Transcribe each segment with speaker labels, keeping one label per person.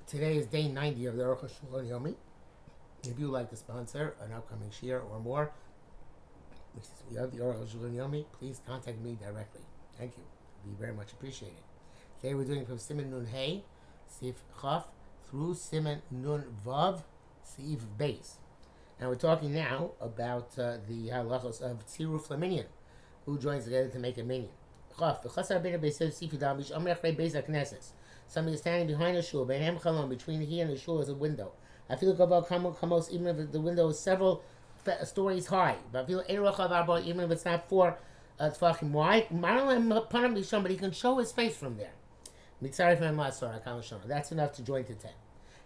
Speaker 1: Today is day 90 of the Arukh HaShulchan OC. If you would like to sponsor an upcoming shir or more, we have the Arukh HaShulchan OC, please contact me directly. Thank you. It would be very much appreciated. Today we're doing from Siman Nun Hey, Sif Chaf, through Siman Nun Vav, Sif Beis. And we're talking now about the halachos of Tziruf Laminion, who joins together to make a minion. Chaf, v'chasar ben Beis Sif Yidam, v'shamrech rei Beis HaKnesses. Somebody is standing behind the shul, between he and the shul is a window. I feel about kamos, even if the window is several stories high. But I feel even if it's not 4 tefachim wide. But he can show his face from there. That's enough to join to 10.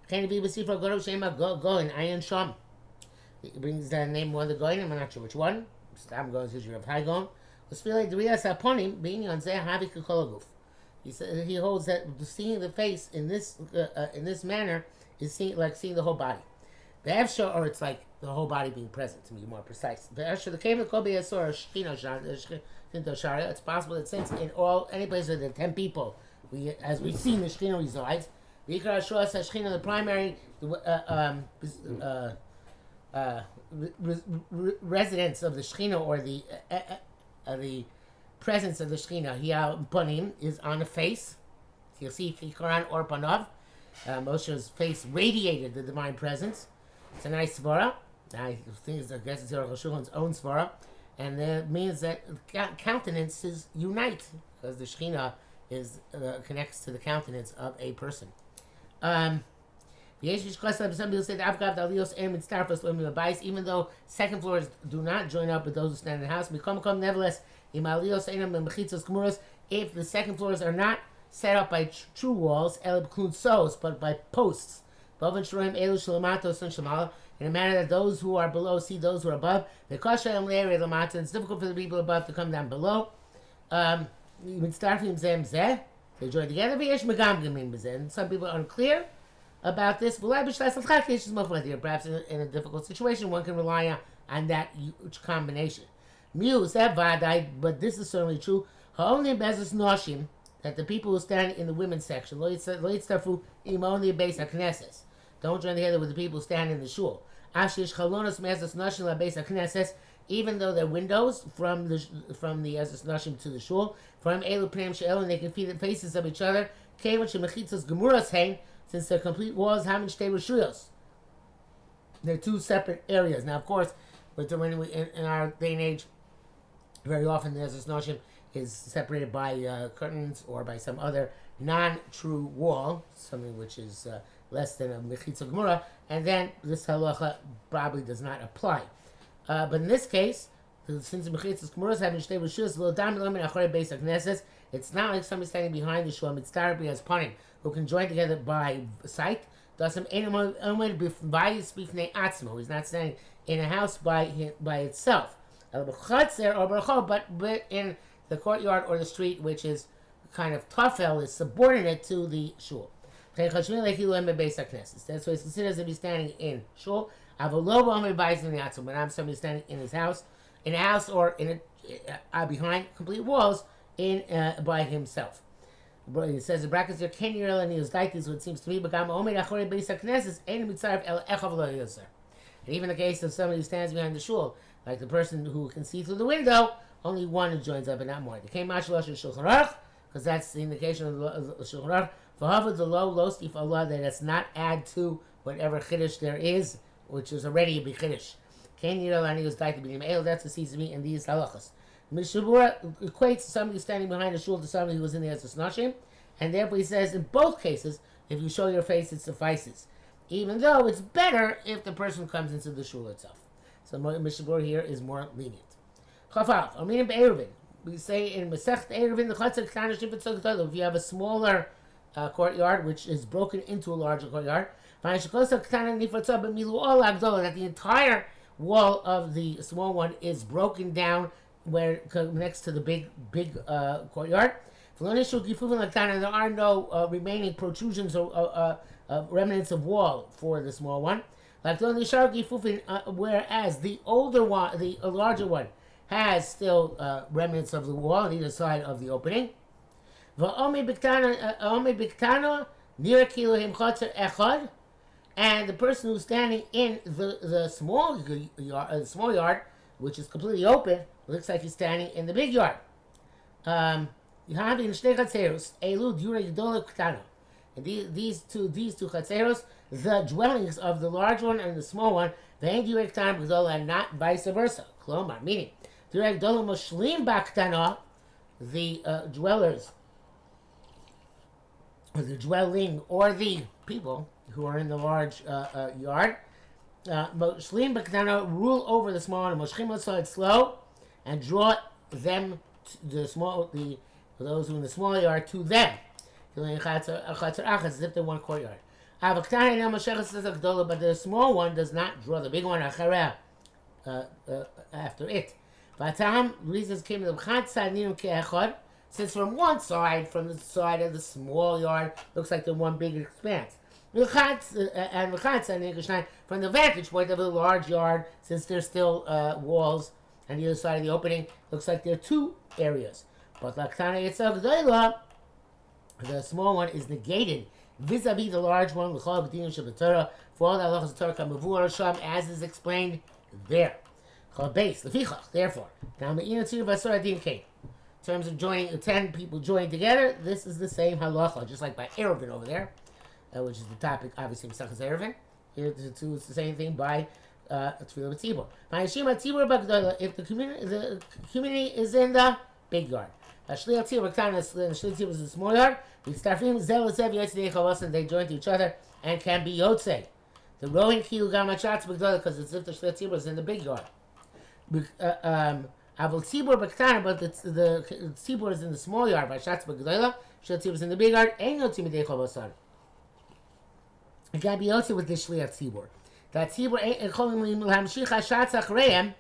Speaker 1: He brings the name of one of the goyim. I'm not sure which one. Stam goes his of high gon. He holds that seeing the face in this manner is seeing the whole body. The Efsha, or it's like the whole body being present, to be more precise. The Efsha, the Kevin Kobe Asor, it's possible that since in any place where there are 10 people, as we've seen, the Shekhinah resides. The Ikar Ashua says Shekhinah, the primary residence of the Shekhinah, or the presence of the Shekhinah, Hiya Panim, is on the face. You'll see Kikaran or Panav. Moshe's face radiated the divine presence. It's a nice svara. I guess it's Arukh HaShulchan's own svara. And that means that countenances unite, because the Shekhinah connects to the countenance of a person. Some people say that even though second floors do not join up with those who stand in the house, nevertheless, if the second floors are not set up by true walls, but by posts, in a manner that those who are below see those who are above, it's difficult for the people above to come down below. They join together, and some people are unclear about this. Perhaps in a difficult situation, one can rely on that combination. But this is certainly true. That the people who stand in the women's section don't join together with the people who stand in the shul. Even though they're windows from the Ezras Nashim to the shul, from Elu Pnei She'el, and they can see the faces of each other. Since they're complete walls, they're two separate areas. Now, of course, in our day and age, very often the Ezras Nashim is separated by curtains or by some other non-true wall, something which is less than a mechitza gemura, and then this halacha probably does not apply. But in this case, since the mechitzas gemuras have shtei rishus, lo dam lo min acharei beis haknesses, it's not like somebody standing behind the shul mitzdarbi as panim, who can join together by sight. Dasam enum omed b'bayis b'fnei atzmo. He's not standing in a house by itself. But in the courtyard or the street, which is kind of tafel, is subordinate to the shul. That's why it's considered to be standing in shul. But I'm somebody standing in his house, in a house or in behind complete walls by himself. It says in brackets here, Ken Yirel and Yuzaitis, what seems to me, and even the case of somebody who stands behind the shul, like the person who can see through the window, only one who joins up and not more. Because that's the indication of the Shulchan Aruch. For Havud the low stif Allah, that does not add to whatever chiddush there is, which is already a big chiddush. That's the season to me in these halachas. Mishabura equates somebody standing behind the shul to somebody who was in the Ezras Nashim, and therefore he says in both cases, if you show your face, it suffices. Even though it's better if the person comes into the shul itself. So Mishabura here is more lenient. Chafaf, Aminim Be'eruvin. We say in Masech Eruvin, the Chatzar Ktana Shifet Tzog, if you have a smaller courtyard, which is broken into a larger courtyard, that the entire wall of the small one is broken down where it connects to the big courtyard. There are no remaining protrusions or remnants of wall for the small one. Whereas the older one, the larger one, has still remnants of the wall on either side of the opening. Near kilohim chotzer echad, and the person who's standing in the small yard, which is completely open, looks like he's standing in the big yard. You have in shnei chatzeros elu dura gedola ktana. And these two chatzeros, the dwellings of the large one and the small one, ve'en dura ktana gedola, and not vice versa. Klomar, meaning dura gedola moshlim ba'ktana, the dwellers, or the dwelling, or the people who are in the large yard, moshlim ba'ktana, rule over the small one, moshchim l'sod slow, and draw them, those who in the small yard, to them. As if they're one courtyard. But the small one does not draw the big one after it. Reasons came to the since from one side, from the side of the small yard, looks like they're one big expanse. And from the vantage point of the large yard, since there's still walls on the other side of the opening, looks like there are two areas. But the small one is negated vis-a-vis the large one for all the halachas of Torah kamavur sham, as is explained there. Therefore, in terms of joining 10 people joined together, this is the same halacha, just like by Eruvin over there, which is the topic obviously of Mesachas Eruvin. Here it's the same thing by Tefillah B'tzibur. If the community is in the big yard. Shliach Tzibur is a small yard. They join to each other and can be Yotzei. The rowing kilu gamachatz b'gdola, because it's if the Shliach Tzibur is in the big yard. Avol Tzibur b'ktana, but the Tzibur is in the small yard. Vashatz b'gdola, Shliach Tzibur is in the big yard. Ain't Yotzei midei chavasar. It can be Yotzei with the Shliach Tzibur. That Tzibur ain't cholim l'hamshich hashatz achreihem.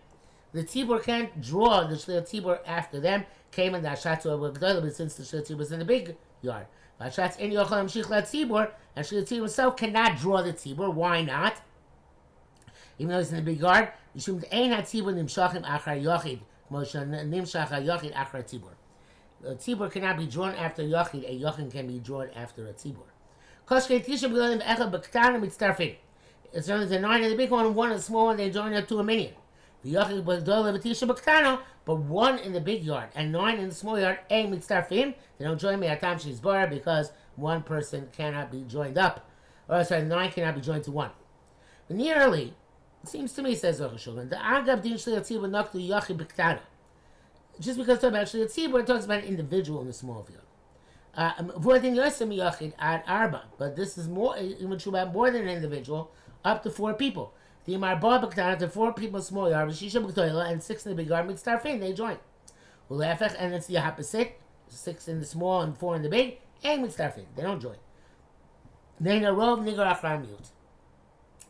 Speaker 1: The Tzibur can't draw the Shliach Tzibur after them. Came in the Hashatz of Gdola, but since the Shliach Tzibur was in the big yard. Hashatz in Yochel Hamshich Tzibur, and Shliach Tzibur himself cannot draw the Tzibur. Why not? Even though he's in the big yard, Yishum Ein HaTzibur Nimshachim Achar Yochid, Moshe Nimshach HaYochid Achar Tzibur. The Tzibur cannot be drawn after Yochid. A Yochid can be drawn after a Tzibur. Koshkei Tisha B'Golim Echad B'Ktanim Mitztarfin. It's only the 9 in the big one and 1 in the small one. They join up to a minion. But 1 in the big yard and 9 in the small yard, they don't join me at Tam Shis Bar, because one person cannot be joined up. Or sorry, 9 cannot be joined to 1. But nearly, it seems to me, says Arukh HaShulchan, the Agab Din Shliach Tzibur Naktu Yachid B'Ktana. Just because it's talking about Shliach Tzibur, it talks about an individual in the small field. But this is more than an individual, up to 4 people. The Imar Bar B'Ktana, to 4 people small yard, Shisha B'Gdola, and 6 in the big yard, Mitztarfin, they join. And it's the opposite, 6 in the small and 4 in the big, and Mitztarfin, they don't join.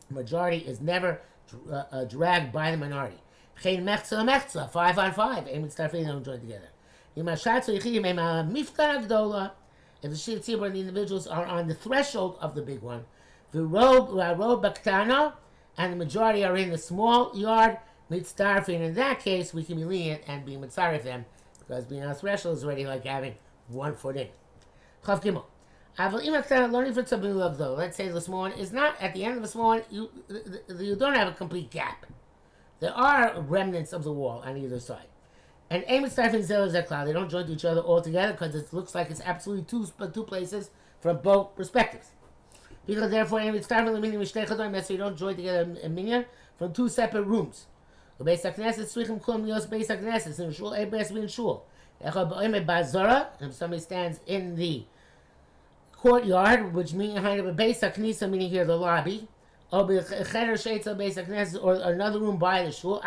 Speaker 1: Majority is never dragged by the minority. 5 on 5, and Mitztarfin, they don't join together. If the Shliach Tzibur and the individuals are on the threshold of the big one, the robe B'Ktana, and the majority are in the small yard, Mitztarfin. In that case, we can be lenient and be mitzaref them, because being on the threshold is already like having 1 foot in. Chav Gimel. Let's say the small one is not at the end of the small one. You don't have a complete gap. There are remnants of the wall on either side. And Mitztarfin Zel Zekla, they don't join to each other all together, because it looks like it's absolutely two places from both perspectives. Because therefore, you don't join together a minyan from 2 separate rooms. If somebody stands in the courtyard, which means meaning here the lobby, or another room by the shul,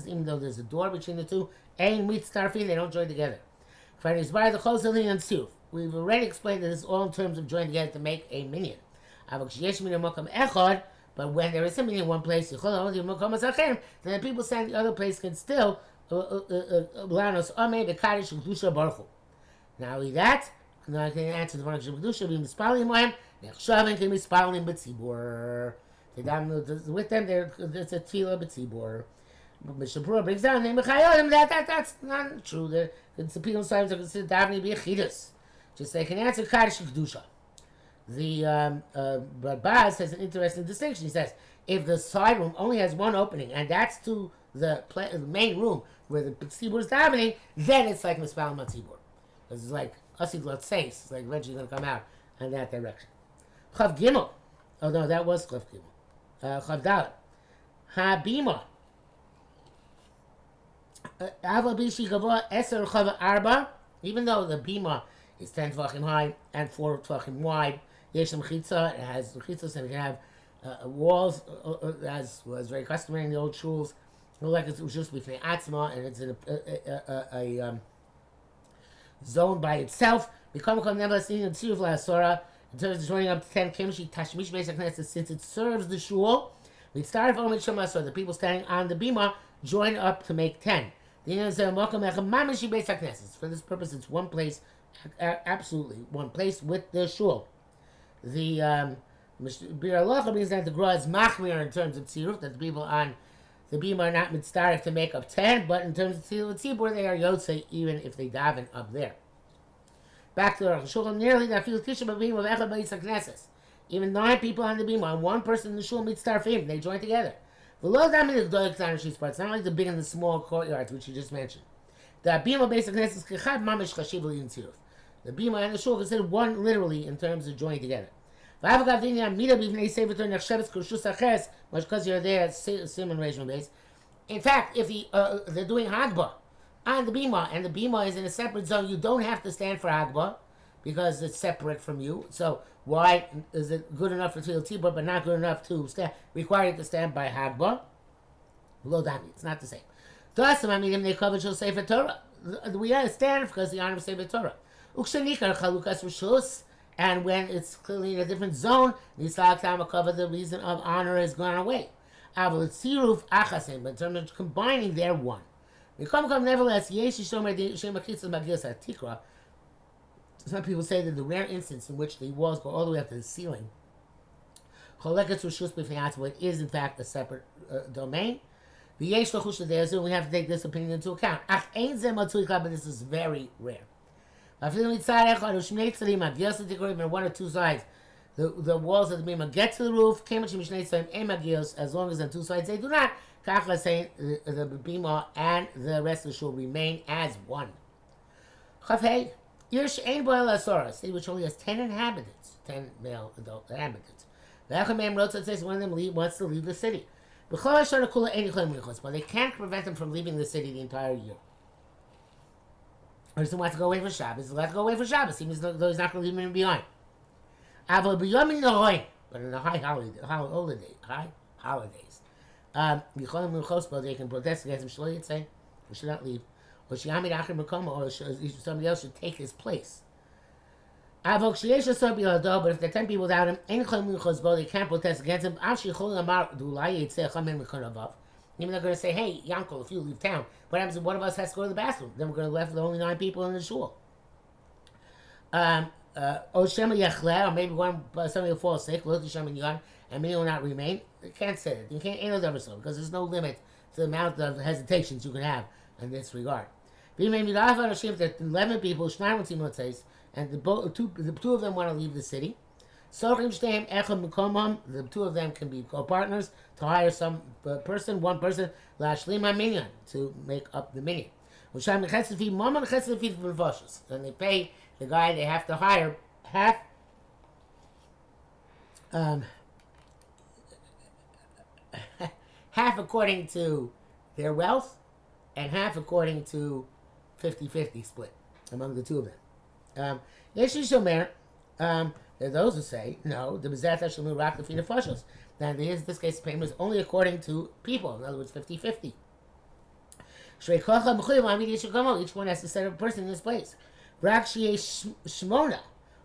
Speaker 1: even though there's a door between the two, they don't join together. We've already explained that this is all in terms of joining together to make a minyan. But when there is a minyan in one place, then the people standing in the other place can still not only that, I can answer the one of Kedusha, be mispalim mohem, nechshavim can mispalim b'tzibur. With them, it's a tefillah b'tzibur. Mishnah brings down the mechayodim. That's not true. The people sometimes are considered davening b'yechidus. just they can answer Kaddish Kedusha. But Baz has an interesting distinction. He says, if the side room only has one opening, and that's to the main room where the tzibur is davening, then it's like Mispal Matzibur. Because it's like, Asid Lot Seis, it's like eventually going to come out in that direction. Chav Gimel. Oh no, that was Chav Gimel. Chav Dalet. Ha Bima. Ava Bishi Gavoa Eser Chav Arba. Even though the Bima is 10 tvachim high and 4 tvachim wide, Yesh Mechitza, it has Mechitzas and it can have walls, as was very customary in the old shuls. Like it was just between Atzma, and it's in a zone by itself. Become never seen in Tziruf La'asora. In terms of joining up to 10 kimchi tashmish beis hakneses, since it serves the shul, we start from it so the people standing on the bima join up to make 10. The Indian said, mamishi beis hakneses. For this purpose, it's one place, absolutely one place with the shul. The Bir Alocha means that the Gra is machmir in terms of tziruf, that the people on the bima are not mitzaref to make up 10, but in terms of tzibur, they are yotzei even if they daven up there. Back to Arukh HaShulchan, nearly that feels tisha b'bima of echad beis hakneses. Even 9 people on the bima and 1 person in the shul mitzarefim, they join together. V'lo damin l'gdolik t'anashis parts, not like the big and the small courtyards which you just mentioned. The bima beis hakneses kechad mamish chashiv l'yin. The bima and the shul considered one literally in terms of joining together. Because you're there, Simon Rishon base. In fact, if they're doing Hagbah on the bima, and the bima is in a separate zone, you don't have to stand for Hagbah because it's separate from you. So why is it good enough for Tefillah Tzibur, but not good enough to stand? Required to stand by Hagbah? Below that, it's not the same. Thus, I mean, they cover Shul Sefer Torah. We understand because the honor of Sefer Torah. Ukshanikar Chalukas Rishus. And when it's clearly in a different zone, the reason of honor has gone away. But in terms of combining, they're one. Nevertheless, some people say that the rare instance in which the walls go all the way up to the ceiling, it is in fact a separate domain. We have to take this opinion into account. But this is very rare. Even 1 or 2 sides, the walls of the bima get to the roof. As long as on 2 sides they do not, the bima and the rest of the shul remain as one. City which only has 10 inhabitants, 10 male adult inhabitants. One of them wants to leave the city, but they can't prevent them from leaving the city the entire year. Or doesn't want to go away for Shabbos. He's allowed to go away for Shabbos, even though he's not going to leave him behind. But in the high holidays, they can protest against him. We should not leave. Or somebody else should take his place. But if there are 10 people without him, they can't protest against him. Even they're going to say, hey, Yankel, if you leave town, what happens if one of us has to go to the bathroom? Then we're going to left with only 9 people in the shul. Or maybe somebody will fall sick, and many will not remain. You can't say it. You can't handle the because there's no limit to the amount of hesitations you can have in this regard. If there are 11 people, and the two of them want to leave the city, the 2 of them can be co-partners to hire some one person, to make up the minyan. And they pay the guy they have to hire half according to their wealth and half according to 50-50 split among the 2 of them. There are those who say, no, the Bezat Hashem will rock the feet of Fashos. Then in this case, the payment is only according to people, in other words, 50-50. Each one has to set up a person in this place.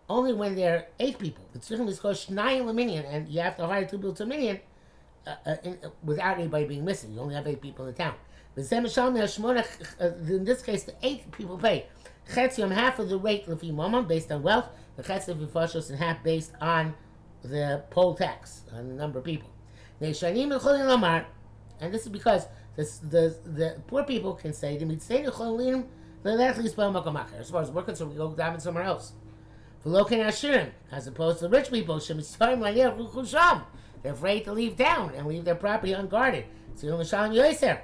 Speaker 1: Only when there are 8 people. The tzrichim is called Shnayim Laminion, and you have to hire 2 people to Minyan without anybody being missing. You only have 8 people in the town. In this case, the 8 people pay. Half of the rate based on wealth, the Chetzev Fashos, and half based on the poll tax, on the number of people. And this is because the poor people can say, as far as we're concerned, we go down somewhere else. V'loken Ashirim, as opposed to rich people, they're afraid to leave town and leave their property unguarded. So you have to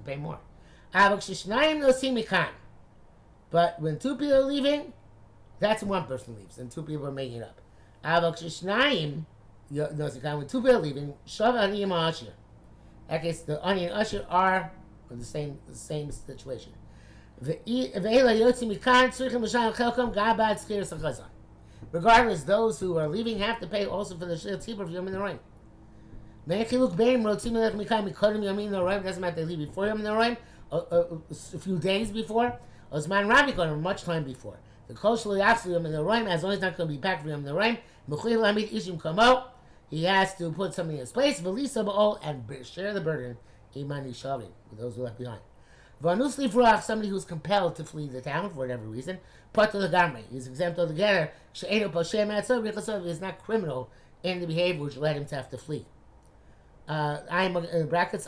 Speaker 1: pay more. But when two people are leaving, that's when one person leaves, and two people are making it up. When two people are leaving, that case, the ani and usher are in the same situation. Regardless, those who are leaving have to pay also for the shir tzibur of Yom Noraim. Doesn't matter if they leave before Yom Noraim, a few days before, Osman Rabbi much time before. The kosher Yom Noraim, as long as it's not going to be back for Yom Noraim, he has to put something in his place, and share the burden with those who are left behind. Somebody who's compelled to flee the town for whatever reason, he's exempt altogether. He is not criminal in the behavior which led him to have to flee. In brackets,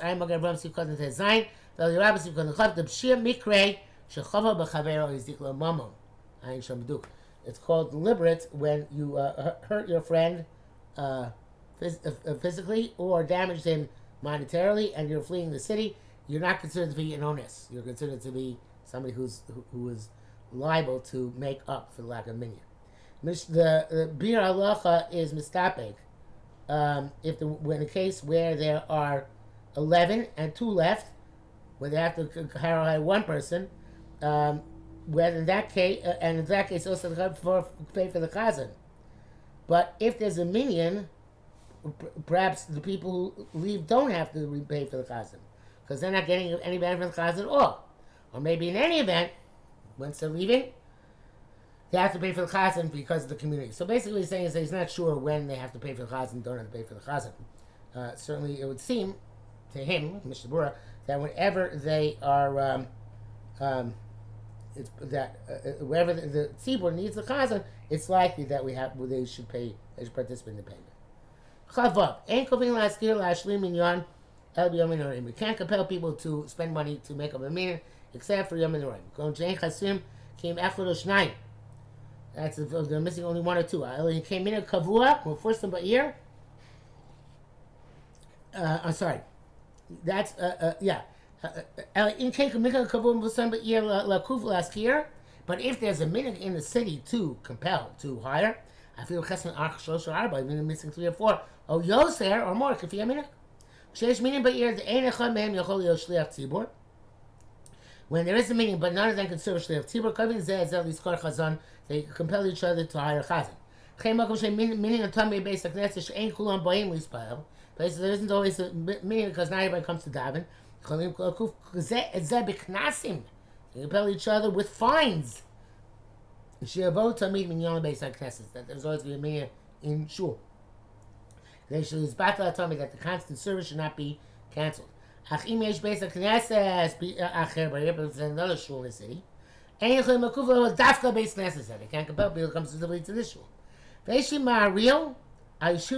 Speaker 1: it's called deliberate when you hurt your friend physically or damaged him monetarily and you're fleeing the city. You're not considered to be an onus. You're considered to be somebody who is liable to make up for the lack of minyan. The bir halacha is mistapek. When a case where there are 11 and 2 left, where they have to hire one person, whether in that case, and in that case also pay for the chazan. But if there's a minyan, perhaps the people who leave don't have to pay for the chazan, because they're not getting any benefit from the chazan at all. Or maybe in any event, once they're leaving, they have to pay for the chazan because of the community. So basically what he's saying is that he's not sure when they have to pay for the chazan, don't have to pay for the chazan. Certainly it would seem to him, Mr. Bura, that whenever they are, wherever the tzibur needs the chazan, it's likely that they should participate in the payment. Chavav, ain't kovin laskir lashlim minyan el b'yom noraim. We can't compel people to spend money to make up a minyan except for Yom Noraim. Gon jein chasim came echad or shnayim. That's if they're missing only 1 or 2. He came in a kavua, first of ba'ir. I'm sorry. That's yeah. In case of minhag kavua b'sam ba'ir lakuf laskir. But if there's a minhag in the city to compel to hire, I feel chesed Arukh HaShulchan arba, even missing 3 or 4. Oh, yoser or more kafi minhag. Sheyesh minyan ba'ir the ein echad mehem yachol להיות shliach tzibur. When there is a meeting, but none of them can serve shliach tzibur, kavin zeh zel liskor chazan. They compel each other to hire chazan. Places there isn't always a meeting because not everybody comes to daven. They compel each other with fines. That there's always going to be a meeting in shul. They should tell me that the constant service should not be cancelled. But if there's another shul in the city, they can't compel people to come specifically to this shul. Ma'aril has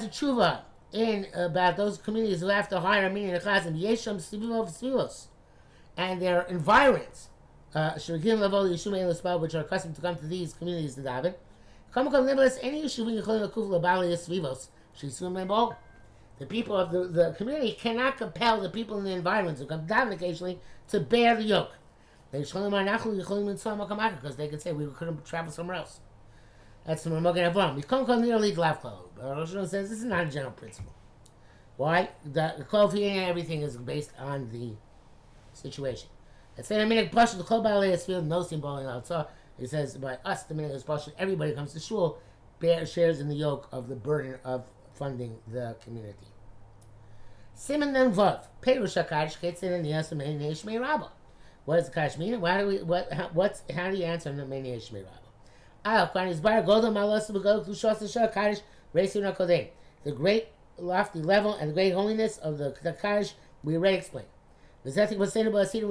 Speaker 1: a tshuva in about those communities who have to hire a minyan and chazan, yesham sivos, and their environs, which are accustomed to come to these communities to daven. The people of the community cannot compel the people in the environments who come down occasionally to bear the yoke. Because they could say we couldn't travel somewhere else. That's the Magen Avraham. But Rosh Hashanah says this is not a general principle. Why? The qualification and everything is based on the situation. Let's say the minhag pashut the kol baalei esfield nosim b'olei outside. It says by us the minhag is pashut. Everybody who comes to shul shares in the yoke of the burden of funding the community. Siman then vav perush hakadosh ketzin and yasum meinei shmei rabba. What does the kadosh mean? How do you answer the meinei shmei rabba? The great lofty level and the great holiness of the kadosh we already explained. We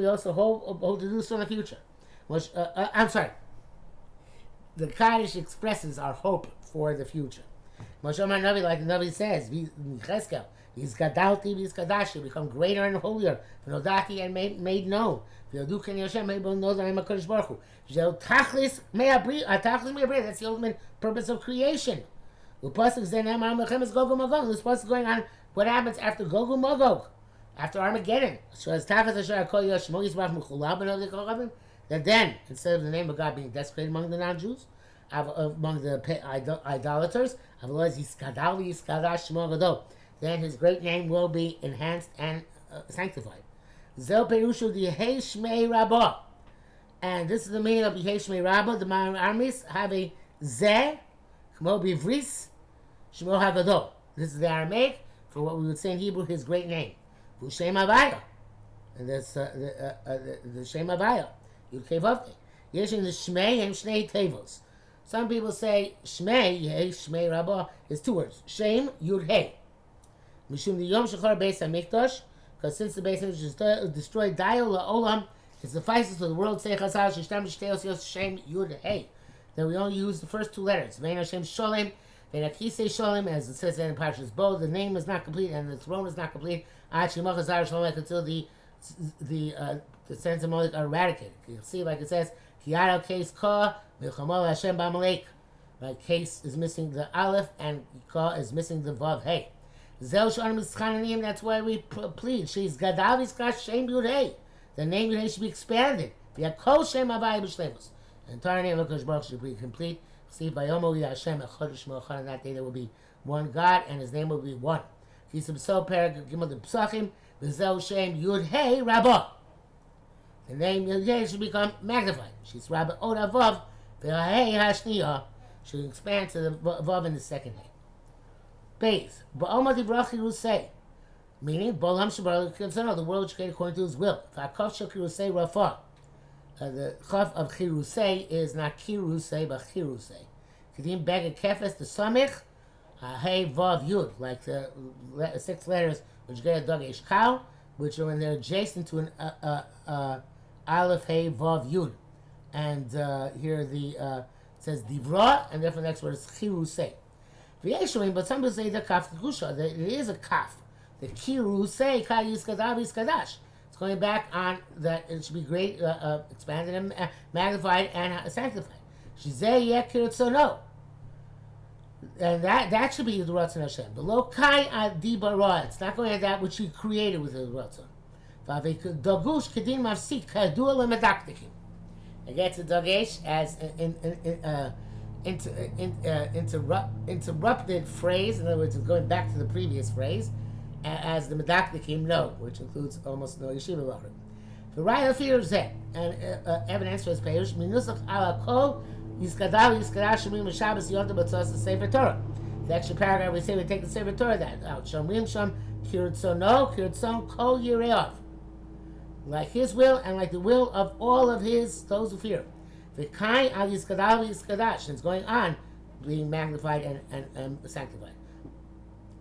Speaker 1: also hold to do so in the future. I'm sorry. The kadosh expresses our hope for the future. Moshe Navi, like the Navi says, Cheskel, he's gadalti, he's kadashi, become greater and holier, nodati and made known. V'yoduken Yoshem, able to know that I'm a Kodesh Baruch Hu. Tachlis me'abri, that's the ultimate purpose of creation. The pasuk then is Gog Magog. This pasuk is going on what happens after Gog Magog, after Armageddon. So as Tachlis Asher Kol Yoshmo Yisbach Mechulav Benov Dekoravim, that then instead of the name of God being desecrated among the non-Jews, among the idolaters, then His great name will be enhanced and sanctified. Zel Perushu Yehei Shmei Rabbah, and this is the meaning of Yehei Shmei Rabbah. The modern armies have a Zeh Kmo Bivris Shmo Haggadol. This is the Aramaic for what we would say in Hebrew, His great name. Shem Havaya, and that's the Shem Havaya. Yud Kei Vav Kei. Yesh in the Shmei and Shnei Tevos. Some people say Shmei, Yehei Shmei Rabbah, is two words. Shem, Yud Hey. Mishum the Yom Shechar Beis HaMikdash, because since the Beis HaMikdash is destroyed, Dayo LaOlam, it suffices for the world, Say Chazal, Shishtam Shteos Yos Shem, Yud Hey. Then we only use the first two letters. Vein Hashem Sholem, Vein Akisei Sholem, as it says in Parshas Bo, the name is not complete and the throne is not complete. Ad Shemach Hazar Sholem, until the sons of Molech are eradicated. You see, like it says, Kiyara Case Ka, Milchamol Hashem B'Amalek. Right, Case is missing the Aleph and Ka is missing the Vav Hey. Zel Shalom Mitzchananim, that's why we plead. She's Gadav Iskash Shem Yud Hey. The name Yud Hey should be expanded. V'yakol Shem Havai B'Shlemus. The entire name of Kodesh Baruch should be complete. See, Vayomo Hashem Echad Shmo Echad. On that day there will be one God and His name will be one. Kisam So Perek Gimel the Psachim. V'zel Shem Yud Hey Rabbah. The name Yud Hey should become magnified. She's Rabbah Od Avav. V'Hei Hashniya should expand to the Vav in the second name. Beis. Ba'oma Divrach Chirusei. Meaning, Ba'olam Shabar L'Kitzano, the world is created according to His will. V'Hakaf Shel Chirusei Rafah. The Chaf of Chirusei is not Kirusei, but Chirusei. Kedim Beged Kefes, the Samich, Hey Vav Yud, like the 6 letters which get a dog Ishkal, which are when they're adjacent to an Aleph Hey Vav Yud. And here it says Divra, and therefore the next word is Chirusei. But some people say the Kaf Kusha, there is a Kaf. The Kirusei, Ka Yiskadav Yiskadash. It's going back on that it should be great, expanded and magnified and sanctified. Shizeh Yeh Kiritzono. And that should be the Ratzon Hashem. Below Kai Adi Bara. It's not going at that which He created with His Ratzon. Dagush Kedin Mafsit Kadua Lemedaktikim. It gets a Dagesh as interrupted phrase. In other words, it's going back to the previous phrase. As the Medaktikim know, which includes almost no Yeshiva Lachrim. The Raya fears that, and evidence was Peirush, Minusach ala kol, Yiskadav, Yiskadav, Shomrim, Shabbos, Yonta, Batzos, the Sefer Torah. The extra paragraph we say we take the Sefer Torah that out. Shomrim, Shom, Kiritzono, Kol Yireov. Like His will and like the will of all of those who fear. The Kai al Yiskadav, Yiskadash, and it's going on, being magnified and sanctified.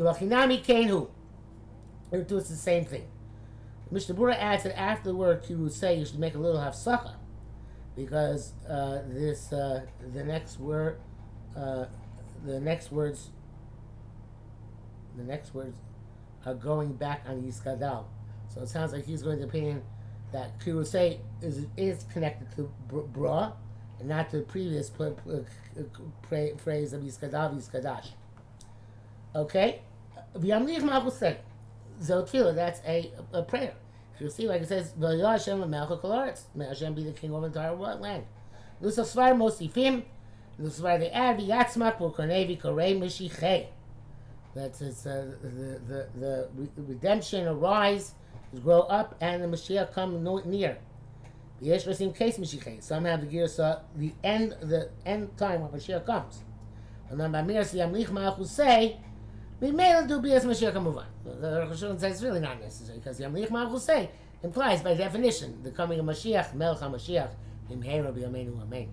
Speaker 1: Ulachinami Kenhu. It's the same thing. Mishnah Berurah adds that after the word Kirusei, you should make a little hafsaka, because the next words are going back on Yiskadal. So it sounds like he's going to opinion that Kirusei is connected to Bra and not to the previous phrase of Yiskadav Yiskadash. Okay? V'yamlich ma'achusei. Zotfila, that's a prayer. You see, like it says, V'yah Hashem l'melech kol haaretz. May Hashem be the king of the entire land. Lusach svar mosifim. Lusach they add v'yatzmak v'konei v'korei mishichei. That's the redemption arise, grow up, and the Mashiach come near. V'yesh rasim case mishichei. Some have the girsa the end time when Mashiach comes. And then by mir yamlich ma'achusei. We may do be as Mashiach Kamuvan. The Arukh HaShulchan says it's really not necessary because Yamlich Ma'achusei implies by definition the coming of Mashiach, Melech HaMashiach, Imheira B'Yameinu Amen.